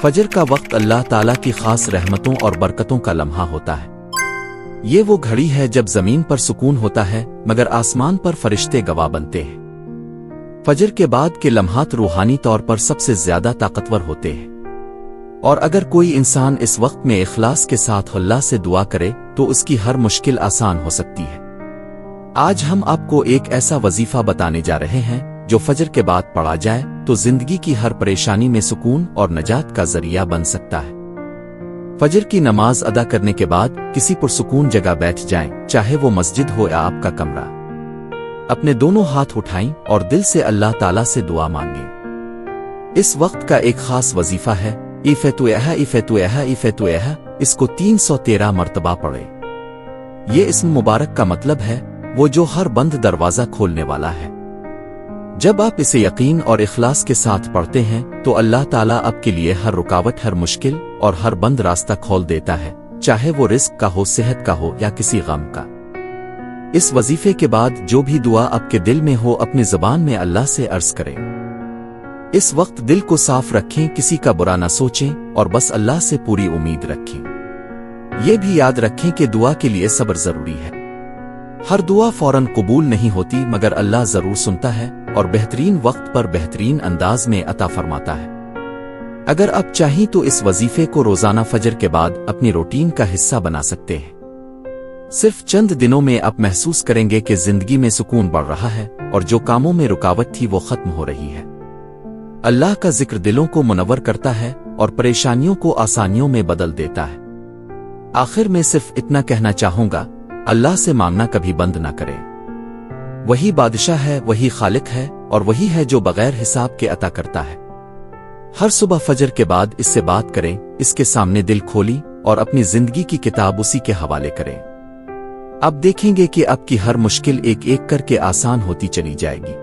فجر کا وقت اللہ تعالیٰ کی خاص رحمتوں اور برکتوں کا لمحہ ہوتا ہے۔ یہ وہ گھڑی ہے جب زمین پر سکون ہوتا ہے مگر آسمان پر فرشتے گواہ بنتے ہیں۔ فجر کے بعد کے لمحات روحانی طور پر سب سے زیادہ طاقتور ہوتے ہیں، اور اگر کوئی انسان اس وقت میں اخلاص کے ساتھ اللہ سے دعا کرے تو اس کی ہر مشکل آسان ہو سکتی ہے۔ آج ہم آپ کو ایک ایسا وظیفہ بتانے جا رہے ہیں جو فجر کے بعد پڑھا جائے تو زندگی کی ہر پریشانی میں سکون اور نجات کا ذریعہ بن سکتا ہے۔ فجر کی نماز ادا کرنے کے بعد کسی پرسکون جگہ بیٹھ جائیں، چاہے وہ مسجد ہو یا آپ کا کمرہ۔ اپنے دونوں ہاتھ اٹھائیں اور دل سے اللہ تعالیٰ سے دعا مانگیں۔ اس وقت کا ایک خاص وظیفہ ہے ایفتویہ، اس کو 313 مرتبہ پڑھیں۔ یہ اسم مبارک کا مطلب ہے وہ جو ہر بند دروازہ کھولنے والا ہے۔ جب آپ اسے یقین اور اخلاص کے ساتھ پڑھتے ہیں تو اللہ تعالیٰ آپ کے لیے ہر رکاوٹ، ہر مشکل اور ہر بند راستہ کھول دیتا ہے، چاہے وہ رزق کا ہو، صحت کا ہو یا کسی غم کا۔ اس وظیفے کے بعد جو بھی دعا آپ کے دل میں ہو اپنی زبان میں اللہ سے عرض کریں۔ اس وقت دل کو صاف رکھیں، کسی کا برا نہ سوچیں اور بس اللہ سے پوری امید رکھیں۔ یہ بھی یاد رکھیں کہ دعا کے لیے صبر ضروری ہے۔ ہر دعا فوراً قبول نہیں ہوتی مگر اللہ ضرور سنتا ہے اور بہترین وقت پر بہترین انداز میں عطا فرماتا ہے۔ اگر آپ چاہیں تو اس وظیفے کو روزانہ فجر کے بعد اپنی روٹین کا حصہ بنا سکتے ہیں۔ صرف چند دنوں میں آپ محسوس کریں گے کہ زندگی میں سکون بڑھ رہا ہے اور جو کاموں میں رکاوٹ تھی وہ ختم ہو رہی ہے۔ اللہ کا ذکر دلوں کو منور کرتا ہے اور پریشانیوں کو آسانیوں میں بدل دیتا ہے۔ آخر میں صرف اتنا کہنا چاہوں گا، اللہ سے مانگنا کبھی بند نہ کریں۔ وہی بادشاہ ہے، وہی خالق ہے اور وہی ہے جو بغیر حساب کے عطا کرتا ہے۔ ہر صبح فجر کے بعد اس سے بات کریں، اس کے سامنے دل کھولی اور اپنی زندگی کی کتاب اسی کے حوالے کریں۔ اب دیکھیں گے کہ آپ کی ہر مشکل ایک ایک کر کے آسان ہوتی چلی جائے گی۔